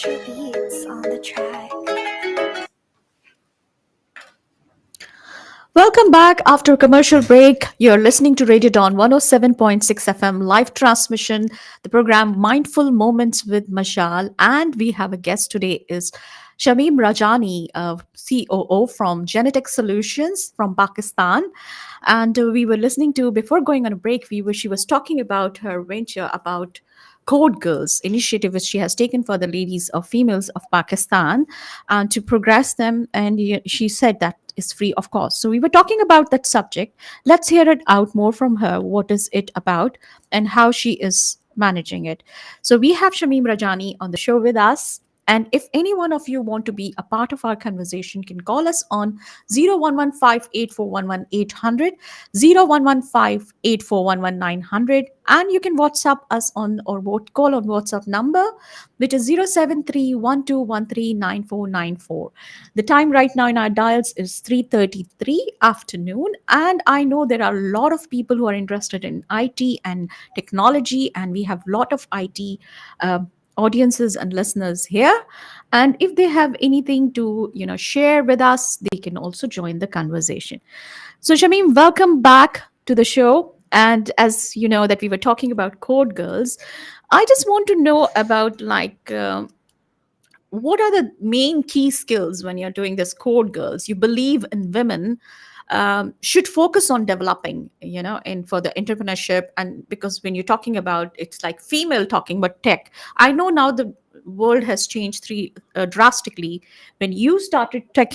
Put your beats on the track. Welcome back after a commercial break. You're listening to Radio Dawn 107.6 FM live transmission, the program Mindful Moments with Mashal. And we have a guest today is Shamim Rajani, COO from Genetic Solutions from Pakistan. And we were listening to, before going on a break, she was talking about her venture about Code Girls initiative, which she has taken for the ladies or females of Pakistan and to progress them. And she said that is free of cost. So we were talking about that subject. Let's hear it out more from her. What is it about and how she is managing it? So we have Shamim Rajani on the show with us. And if any one of you want to be a part of our conversation, can call us on 0115 900, and you can WhatsApp us on or call on WhatsApp number, which is 073 1213 9494. The time right now in our dials is 3:33 afternoon, and I know there are a lot of people who are interested in IT and technology, and we have a lot of IT audiences and listeners here. And if they have anything to share with us, they can also join the conversation. So Shamim, welcome back to the show. And as you know that we were talking about Code Girls, I just want to know about what are the main key skills when you're doing this Code Girls you believe in women should focus on developing, and for the entrepreneurship. And because when you're talking about, it's like female talking but tech, I know now the world has changed drastically. When you started tech,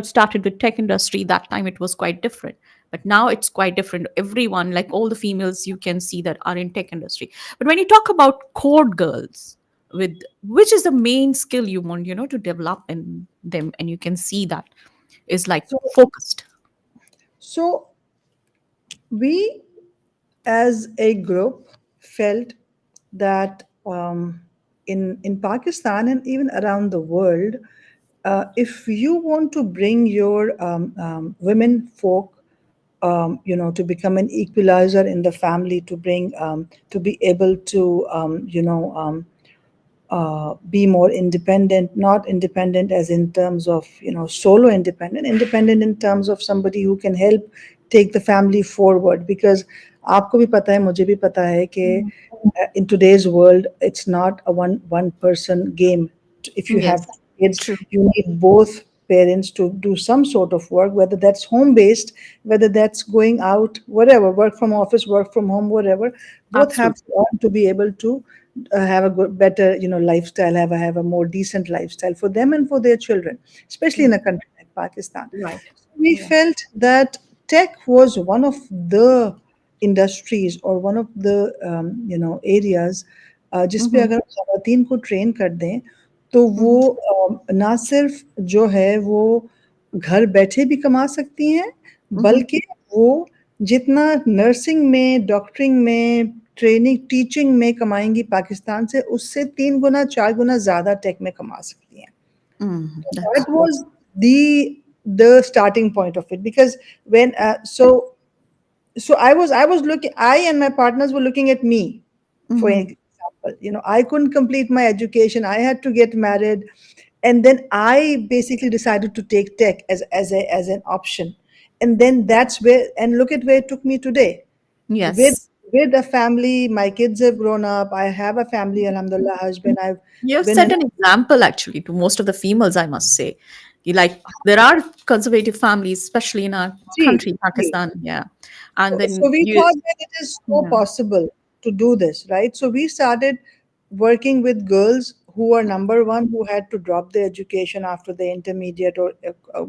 started with tech industry, that time it was quite different, but now it's quite different. Everyone, like all the females you can see that are in tech industry. But when you talk about Code Girls, with which is the main skill you want to develop in them, and you can see that is like So, focused. so we as a group felt that in Pakistan and even around the world, if you want to bring your women folk, to become an equalizer in the family, to bring to be able to be more independent, not independent as in terms of solo independent, independent in terms of somebody who can help take the family forward. Because आपको भी पता है, मुझे भी पता है कि Mhm. in today's world it's not a one person game. If you have Yes, kids, true. you need both parents to do some sort of work, whether that's home based, whether that's going out, whatever, work from office, work from home, whatever. Both have Absolutely. to earn to be able to have a good, better, lifestyle, have a more decent lifestyle for them and for their children, especially in Mm. a country like Pakistan. Right. We Yeah. felt that tech was one of the industries or one of the areas जिस पे Mm-hmm. अगर खवातीन को train कर दें तो वो Mm-hmm. ना सिर्फ जो है वो घर बैठे भी कमा सकती हैं, Mm-hmm. बल्कि वो जितना नर्सिंग में, डॉक्टरिंग में, ट्रेनिंग, टीचिंग में कमाएंगी पाकिस्तान से, उससे 3 गुना 4 गुना ज़्यादा टेक में कमा सकती हैं. Mm, That that's was the starting point of it. Because when so I was looking, I and my partners were looking at me, for mm-hmm. example. I couldn't complete my education, I had to get married, and then I basically decided to take tech as an option. And then that's where, and look at where it took me today. with Yes. with a family, my kids have grown up, I have a family, alhamdulillah, husband, I've You have been set an. an example actually to most of the females, I must say. Like there are conservative families, especially in our Gee, country, gee. Pakistan. Yeah. And So then we you, thought that it is so yeah. possible to do this, right? So we started working with girls who were number one, who had to drop their education after the intermediate or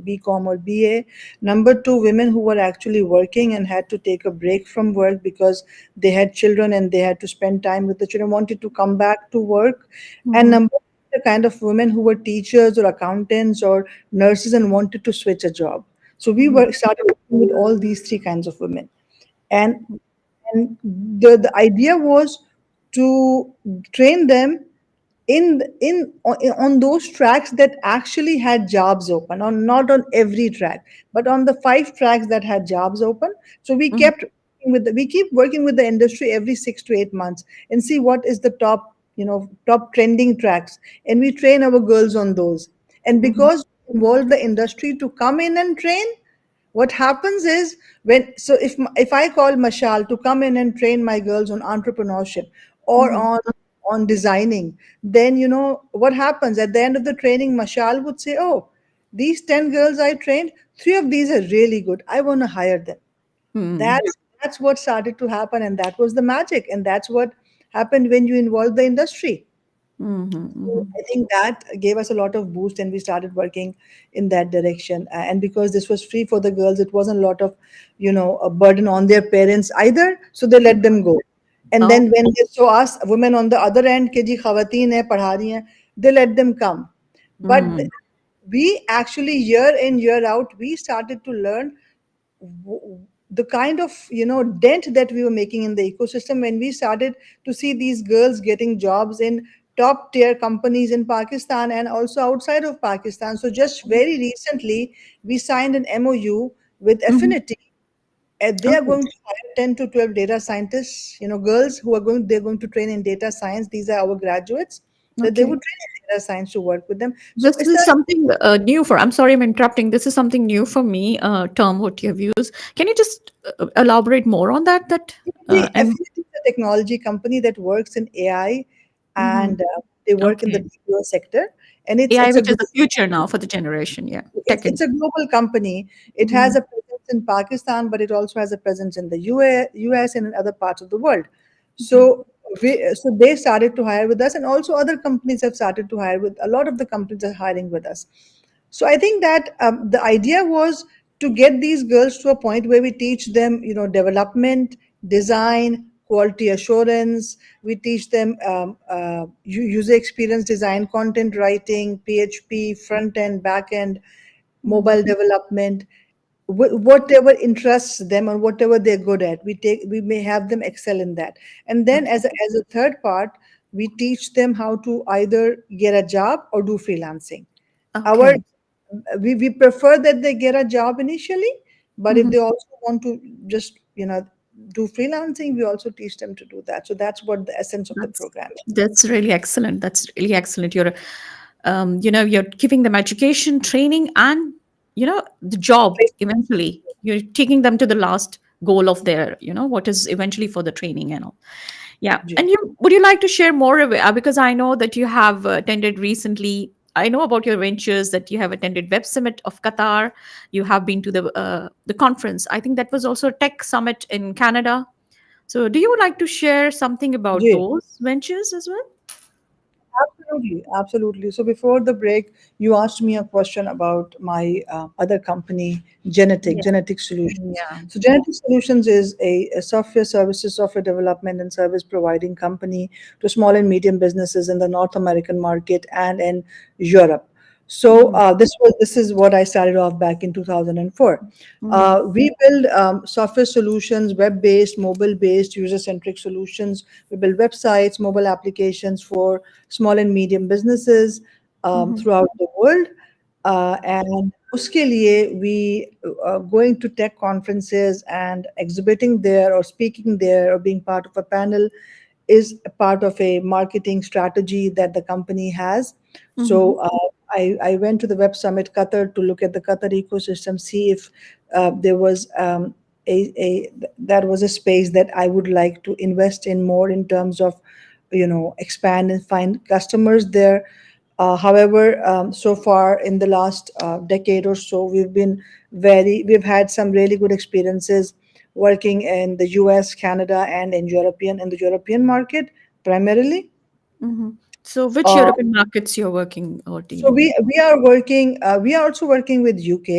BCom or BA. Number two, women who were actually working and had to take a break from work because they had children and they had to spend time with the children, wanted to come back to work. And Mm-hmm. number three, the kind of women who were teachers or accountants or nurses and wanted to switch a job. So we Mm-hmm. were started working with all these three kinds of women. And and the idea was to train them on those tracks that actually had jobs open, on not on every track, but on the 5 tracks that had jobs open. So we keep working with the industry every 6 to 8 months and see what is the top top trending tracks, and we train our girls on those. And Mhm. because we involve the industry to come in and train, what happens is, if I call Mashal to come in and train my girls on entrepreneurship or Mhm. on designing, then what happens at the end of the training, Mashal would say, "Oh, these 10 girls I trained, three of these are really good. I want to hire them." Mhm. That's what started to happen, and that was the magic, and that's what happened when you involve the industry. Mhm. So Mhm. I think that gave us a lot of boost, and we started working in that direction. And because this was free for the girls, it wasn't a lot of, a burden on their parents either. So they let them go. And Oh. then when they saw us, women on the other end, कि जी खवातीन है, पढ़ा रही हैं, they let them come. But Mm. we actually, year in, year out, we started to learn the kind of dent that we were making in the ecosystem when we started to see these girls getting jobs in top tier companies in Pakistan and also outside of Pakistan. So just very recently we signed an MOU with Mhm. Affinity, and they are Okay. going to hire 10 to 12 data scientists, girls who are going to train in data science. These are our graduates, that they Okay. would train in data science to work with them. So This it's is a something new for. I'm sorry, I'm interrupting. This is something new for me. Term what you have used. Can you just elaborate more on that? That See, and Affinity is a technology company that works in AI, Mhm. and they work in the Okay, BPO sector, and it's AI, it's a which is the global future now company. for the generation. Yeah, It's tech it's and. a global company. It has Mhm. a presence in Pakistan, but it also has a presence in the US and in other parts of the world. So so they started to hire with us, and also other companies have started to hire with. A lot of the companies are hiring with us. So I think that the idea was to get these girls to a point where we teach them, development, design, quality assurance. We teach them user experience design, content writing, PHP, front end, back end, Mhm. mobile development, whatever interests them or whatever they're good at. We may have them excel in that, and then Okay. as a third part, we teach them how to either get a job or do freelancing. Our Okay. we prefer that they get a job initially, but if Mhm. they also want to just do freelancing, we also teach them to do that. So that's what the essence of the That's program is. that's really excellent. That's really excellent. You're giving them education, training, and the job eventually. You're taking them to the last goal of their, what is eventually for the training and all. Yeah. Ji. And would you like to share more because I know that you have attended recently. I know about your ventures that you have attended Web Summit of Qatar. You have been to the conference. I think that was also a tech summit in Canada. So, do you like to share something about Ji. those ventures as well? Absolutely, absolutely. So before the break, you asked me a question about my other company, Yeah. Genetic Solutions. Yeah. So Genetic Solutions is a software services, software development and service providing company to small and medium businesses in the North American market and in Europe. So Mhm. this is what I started off back in 2004. Mhm. We build software solutions, web-based, mobile-based, user-centric solutions. We build websites, mobile applications for small and medium businesses Mhm. throughout the world. And uske liye we going to tech conferences and exhibiting there or speaking there or being part of a panel is a part of a marketing strategy that the company has. So Mhm. I went to the Web Summit Qatar to look at the Qatar ecosystem, see if there was that was a space that I would like to invest in more in terms of expand and find customers there. However, so far in the last decade or so, we've had some really good experiences working in the US, Canada, and in the European market primarily. Mhm. So, which Uh, European markets you're working or so dealing with? we are working. We are also working with UK.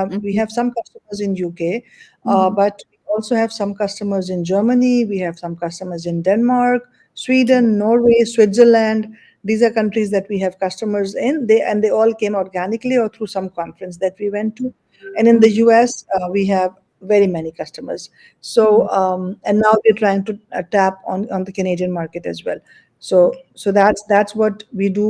We Mhm. have some customers in UK, Mhm. but we also have some customers in Germany. We have some customers in Denmark, Okay. Sweden, Norway, Switzerland. These are countries that we have customers in. They all came organically or through some conference that we went to. And in the Mhm. US, we have very many customers. So Mhm. and now we're trying to tap on the Canadian market as well. So that's what we do.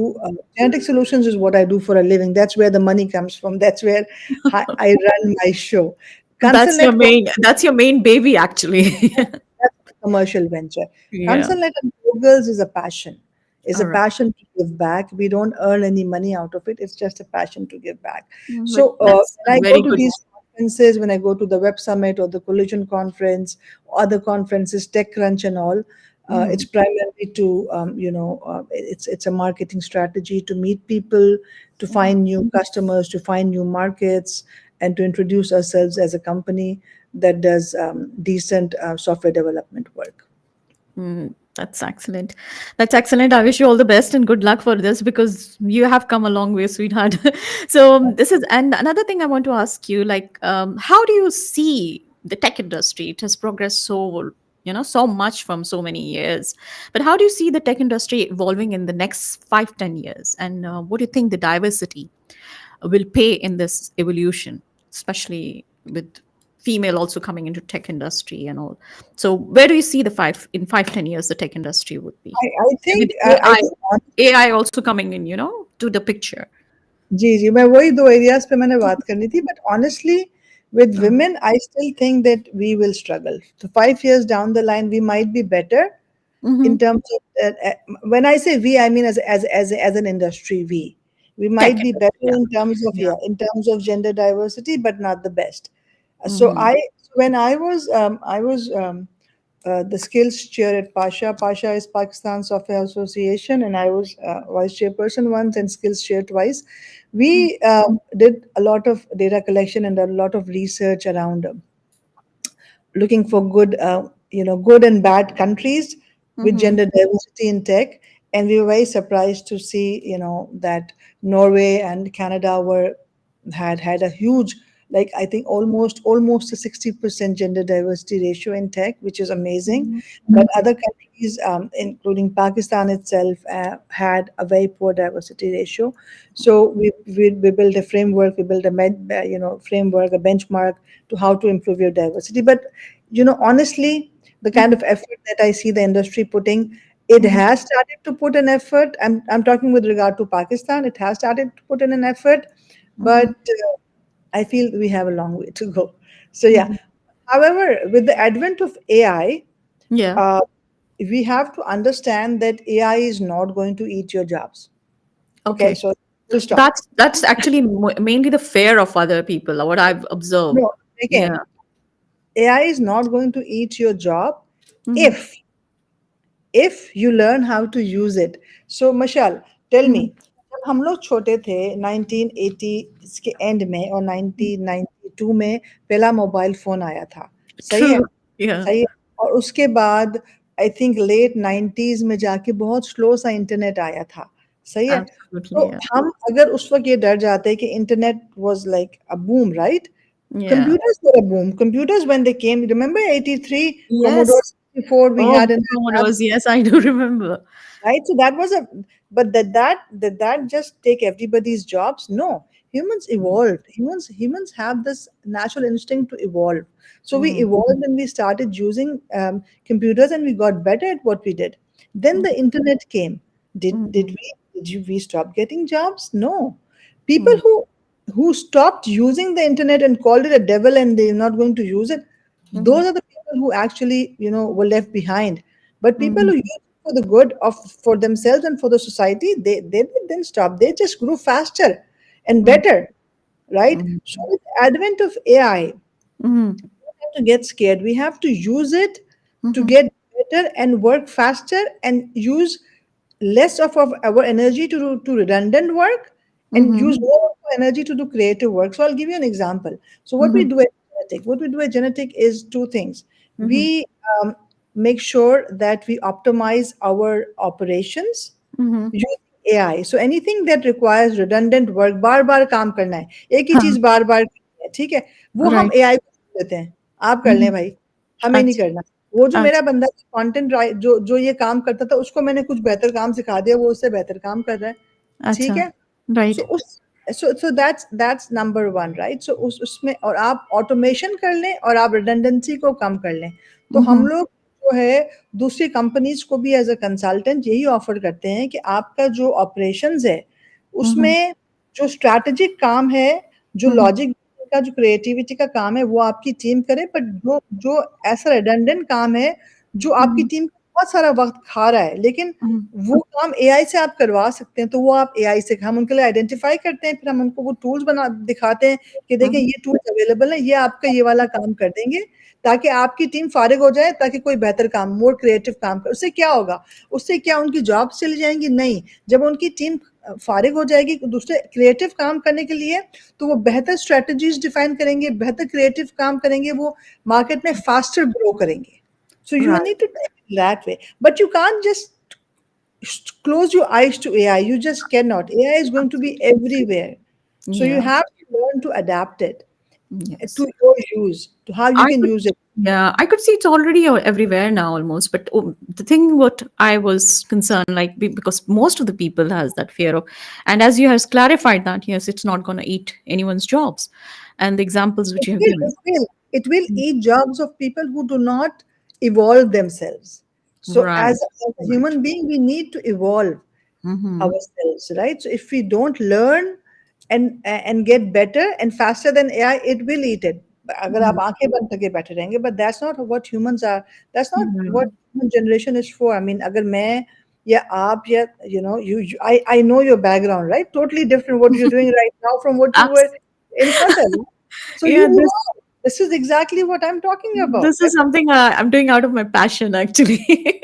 Genetic solutions is what I do for a living. That's where the money comes from. That's where I run my show. That's Consult your main. That's your main baby, actually. that's a commercial venture. Yeah. Consult and Girls is a passion. It's a All right. passion to give back. We don't earn any money out of it. It's just a passion to give back. But So that's a when I go very to good. these conferences, when I go to the Web Summit or the Collision Conference, other conferences, TechCrunch and all, it's Mhm. primarily to it's a marketing strategy to meet people, to find new customers, to find new markets, and to introduce ourselves as a company that does decent software development work. That's excellent. That's excellent. I wish you all the best and good luck for this because you have come a long way, sweetheart. So this is, and another thing I want to ask you, like, how do you see the tech industry? It has progressed so, so much from so many years. But how do you see the tech industry evolving in the next 5, 10 years? And what do you think the diversity will pay in this evolution, especially with female also coming into tech industry and all. So where do you see the 5 in 5, 10 years the tech industry would be? I With think I AI, think AI also coming in, to the picture. जी, जी, मैं वही 2 areas पे मैंने बात करनी थी, but honestly, with Uh, women, I still think that we will struggle. So 5 years down the line, we might be better in mhm. terms of when I say we, I mean as an industry, we. We Tech might be industry, better yeah. in terms of, Yeah. yeah, in terms of gender diversity, but not the best. So Hmm. when I was the skills chair at Pasha. Pasha is Pakistan Software Association, and I was vice chairperson once and skills chair twice. We did a lot of data collection and a lot of research around looking for good, good and bad countries with Hmm. gender diversity in tech. And we were very surprised to see, that Norway and Canada had a huge, like I think almost a 60% gender diversity ratio in tech, which is amazing. But other countries, including Pakistan itself, had a very poor diversity ratio. So we built a framework, we built a framework, a benchmark to how to improve your diversity. But honestly, the kind of effort that I see the industry putting, it Hmm. has started to put an effort. I'm talking with regard to Pakistan. It has started to put in an effort, but Hmm. I feel we have a long way to go. So yeah. Hmm. However, with the advent of AI, Yeah. uh, we have to understand that AI is not going to eat your jobs. Okay, Okay. so full stop. That's actually mainly the fear of other people, what I've observed. No, Yeah. again, AI is not going to eat your job Hmm. if you learn how to use it. So Mashal, tell me, Hmm. जब हम लोग छोटे थे 1980 के and में और 1992 में पहला मोबाइल फोन आया था, सही है? True. Yeah. सही है। और उसके बाद आई थिंक लेट 90s में जाके बहुत स्लो सा इंटरनेट आया था, सही है? Absolutely. तो Yeah. हम अगर उस वक़्त ये डर जाते कि internet was like a boom, right? Yeah. Computers were a boom. Computers when they came, remember 83 Commodore Yes. 64 we Oh, had in the our Commodores. Yes, I do remember. right? So that was a, but that just take everybody's jobs? No, humans evolved. Humans have this natural instinct to evolve. So we Mm, evolved and we started using computers and we got better at what we did. Then the mhm, internet came. Did mhm, we stop getting jobs? No. People mm, who stopped using the internet and called it a devil and they're not going to use it, mhm, those are the people who actually were left behind. But people who mhm, use it for the good of for themselves and for the society, they didn't stop. They just grew faster and mm, better, right? mm, So with the advent of AI, mhm, have to get scared. We have to use it to mhm, get better and work faster and use less of our energy to redundant work and mhm, use more of our energy to do creative work. So I'll give you an example. So mhm, what we do at Genetic is two things. mhm, We make sure that we optimize our operations mhm. using AI. So anything that requires redundant work, बार बार काम करना है, एक ही Huh, चीज बार बार करनी है, ठीक है, वो हम right. AI को दे देते हैं, आप कर लें Mhm. भाई, हमें नहीं Ach करना। वो जो ach मेरा बंदा कंटेंट जो जो ये काम करता था उसको मैंने कुछ बेहतर काम सिखा दिया, वो उससे बेहतर काम कर रहा है, ठीक acha. है? So Right. उस so that's number one, right? So उस उसमें और आप ऑटोमेशन कर लें और आप रिडंडेंसी को कम कर लें। तो हम Mhm, लोग जो है दूसरी कंपनीज को भी एज अ कंसल्टेंट यही ऑफर करते हैं कि आपका जो ऑपरेशंस है mhm, उसमें जो स्ट्रैटेजिक काम है, जो mhm, लॉजिक का, जो क्रिएटिविटी का काम है वो आपकी टीम करे, बट जो जो ऐसा रिडंडेंट काम है जो आपकी mhm, टीम बहुत सारा वक़्त खा रहा है, लेकिन Mhm. वो काम एआई से आप करवा सकते हैं, तो वो आप एआई से हम उनके लिए आइडेंटिफ़ाई करते हैं, फिर हम उनको वो टूल्स बना दिखाते हैं कि देखिए Mhm. ये टूल्स अवेलेबल हैं, ये आपका ये वाला काम कर देंगे, ताकि आपकी टीम फ़ारिग हो जाए, ताकि कोई बेहतर काम, मोर क्रिएटिव काम करे। उससे क्या होगा? उससे क्या उनकी जॉब्स चली जाएँगी? नहीं, जब उनकी टीम फ़ारिग हो जाएगी दूसरे क्रिएटिव काम करने के लिए, तो वो बेहतर स्ट्रैटेजीज़ डिफ़ाइन करेंगे, बेहतर क्रिएटिव काम करेंगे, वो मार्केट में फ़ास्टर ग्रो करेंगे। So you Right. need to take it that way. But you can't just close your eyes to AI. You just cannot. AI is going to be everywhere. So you Yeah. have to learn to adapt it Yes. to your use, to how you I can could, use it. yeah, I could see it's already everywhere now almost. But the thing, what I was concerned, like because most of the people has that fear of, and as you has clarified that, yes, it's not going to eat anyone's jobs, and the examples which It you have will, given. it will, it will eat jobs of people who do not evolve themselves. So Right. as a Right. human being, we need to evolve Mm-hmm. ourselves, right? So if we don't learn and get better and faster than AI, it will eat it. अगर आप आंखें बंद करके बैठे रहेंगे, but that's not what humans are. That's not what Mm-hmm. human generation is for. I mean, अगर मैं या आप या I know your background, right? Totally different what you're doing right now from what you were Abs- in Qatar. So you yeah, evolve. This is exactly what I'm talking about. this is something I'm doing out of my passion, actually.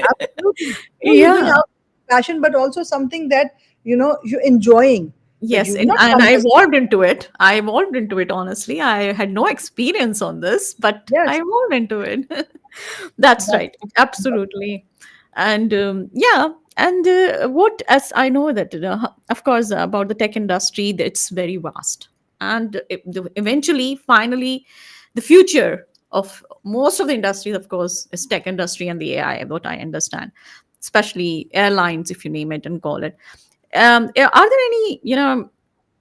Absolutely. No, you're doing Yeah. out of passion, but also something that you're enjoying. That Yes, you've not and done I this. evolved into it. I evolved into it, honestly. I had no experience on this, but I Yes, evolved into it. That's that's right. Absolutely. And yeah, and what, as I know that, of course, about the tech industry, it's very vast. And eventually, finally, the future of most of the industries, of course, is tech industry and the AI, what I understand, especially airlines, if you name it and call it. Are there any,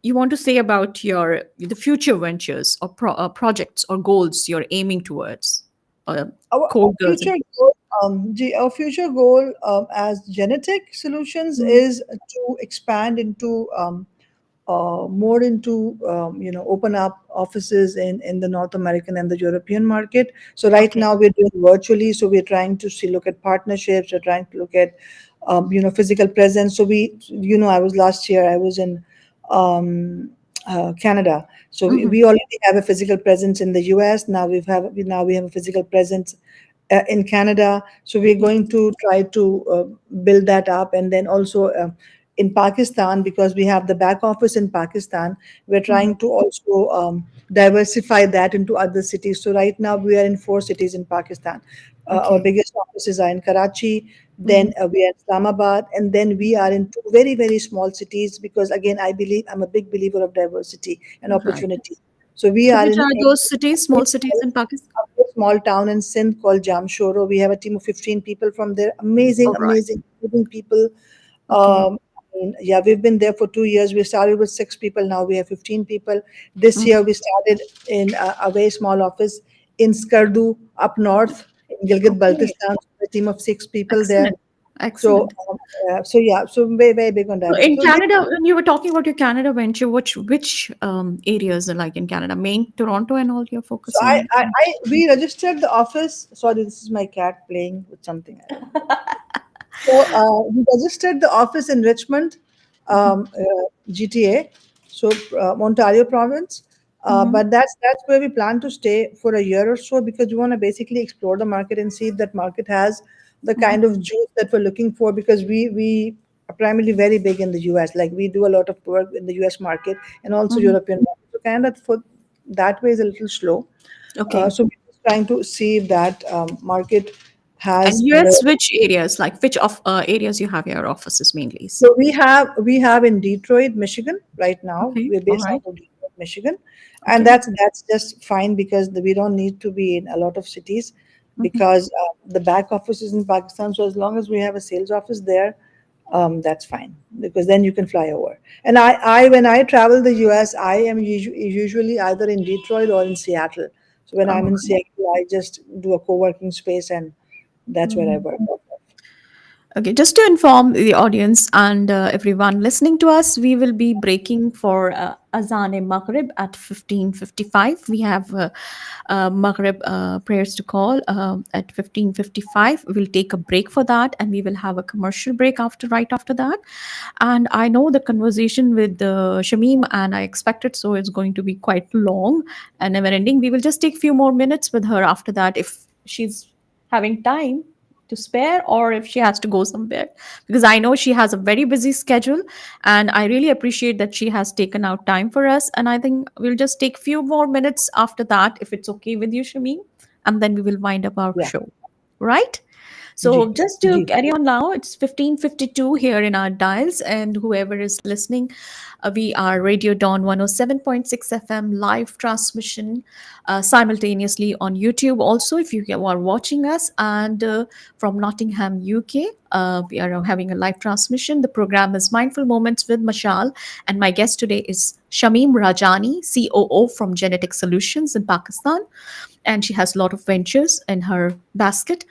you want to say about your the future ventures or projects or goals you're aiming towards? our Core girls. future goal. Our future goal as genetic solutions Mhm. is to expand into more into open up offices in the North American and the European market. So right Okay. now we're doing virtually. So we're trying to see look at partnerships. We're trying to look at physical presence. So I was last year. I was in um, Canada. So we, Hmm. we already have a physical presence in the US. Now we have a physical presence in Canada. So we're going to try to build that up, and then also in Pakistan, because we have the back office in Pakistan, we're Hmm. trying to also diversify that into other cities. So right now we are in 4 cities in Pakistan. Our Okay. biggest offices are in Karachi, Hmm. then we are in Islamabad, and then we are in two very, very small cities because, again, I'm a big believer of diversity and Right. opportunity. So we So, are which in are those cities, a small cities in Pakistan? small town in Sindh called Jamshoro. We have a team of 15 people from there. All Amazing, right. amazing, amazing people. Okay. Yeah, we've been there for 2 years. We started with 6 people. Now we have 15 people. This year Mhm. we started in a very small office in Skardu up north in Gilgit Okay. Baltistan. A team of 6 people there. Excellent. So, Excellent. so yeah, so very, very big on So diversity. in So this Canada, when you were talking about your Canada venture, which areas are like in Canada? Main, Toronto, and all you're So focusing on? we registered the office. Sorry, this is my cat playing with something. I don't know. So we registered the office in Richmond, GTA, so Ontario province. Mm-hmm. But that's where we plan to stay for a year or so because we want to basically explore the market and see if that market has the Mm-hmm. kind of juice that we're looking for because we are primarily very big in the US. Like we do a lot of work in the US market and also Mm-hmm. European market. So Canada for that way is a little slow. Okay. So we're just trying to see if that market And has more. US, which areas, like which of areas you have your offices mainly? So we have in Detroit, Michigan right now. Okay. We're All based out right. of Detroit, Michigan, and Okay. that's just fine because we don't need to be in a lot of cities Mm-hmm. because the back office is in Pakistan. So as long as we have a sales office there, that's fine because then you can fly over. And I when I travel the US, I am usually either in Detroit or in Seattle. So when All I'm in right. Seattle, I just do a co-working space and that's where I Mhm. work. Okay, just to inform the audience and everyone listening to us, we will be breaking for Azan e Maghrib at 15:55. We have Maghrib prayers to call at 15:55. We'll take a break for that, and we will have a commercial break after right after that. And I know the conversation with Shamim, and I expect it, so it's going to be quite long and never ending. We will just take few more minutes with her after that if she's having time to spare or if she has to go somewhere, because I know she has a very busy schedule, and I really appreciate that she has taken out time for us. And I think we'll just take few more minutes after that, if it's okay with you, Shameen, and then we will wind up our Yeah. show, right? So Ji. just to Ji. carry on now, it's 15:52 here in our dials, and whoever is listening, we are Radio Dawn 107.6 FM live transmission simultaneously on YouTube. Also, if you are watching us and from Nottingham, UK, we are having a live transmission. The program is Mindful Moments with Mashal, and my guest today is Shamim Rajani, COO from Genetic Solutions in Pakistan, and she has a lot of ventures in her basket.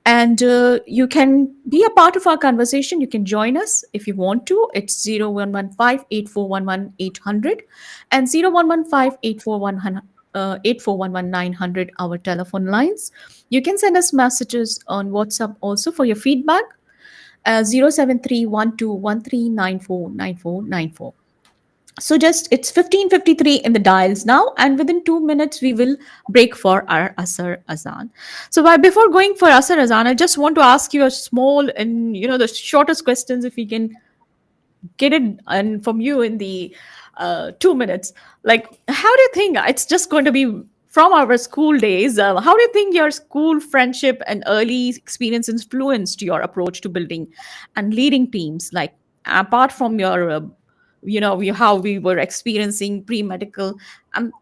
And you can be a part of our conversation. You can join us if you want to. It's 0115 8411 800 and 0115 8411 our telephone lines. You can send us messages on WhatsApp also for your feedback. 073 So just it's 15:53 in the dials now, and within 2 minutes we will break for our Asr Azan. So before going for Asr Azan, I just want to ask you a small and the shortest questions, if we can get it and from you in the 2 minutes. Like, how do you think it's just going to be from our school days? How do you think your school friendship and early experience influenced your approach to building and leading teams? Like, apart from your how we were experiencing pre-medical,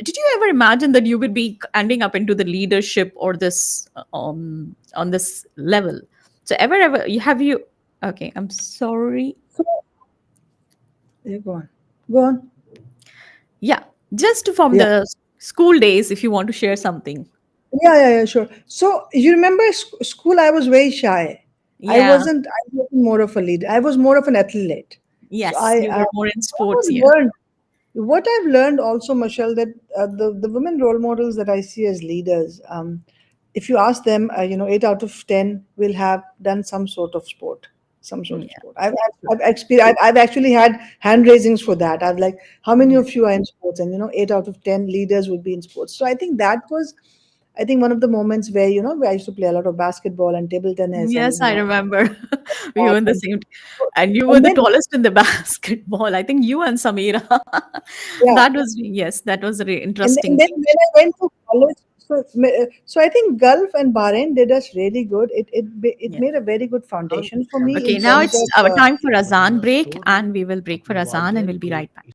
did you ever imagine that you would be ending up into the leadership or this on this level? So ever have you? Okay, I'm sorry. So, yeah, go on. Go on. Yeah, just from Yeah. the school days, if you want to share something. Yeah, sure. So you remember school? I was very shy. I Yeah. wasn't. I wasn't more of a leader. I was more of an athlete. So Yes, you were more in what sports. I've Yeah. learned, what I've learned also, Michelle, that the women role models that I see as leaders, if you ask them, 8 out of 10 will have done some sort of sport, some sort of Yeah. sport. I've True. I've, experienced, I've actually had hand raisings for that. I've like, how many Yeah. of you are in sports? And 8 out of 10 leaders would be in sports. So I think that was, I think one of the moments where where I used to play a lot of basketball and table tennis, and Yes, I remember. We were in the and same, and you were and the then tallest in the basketball. I think you and Samira. yeah. That was, yes, that was a And interesting then thing. when I went to college, so I think Gulf and Bahrain did us really good. It Yeah. made a very good foundation for me Okay, in now terms it's of our time for Azan break, and we will break for Azan and we'll be right back.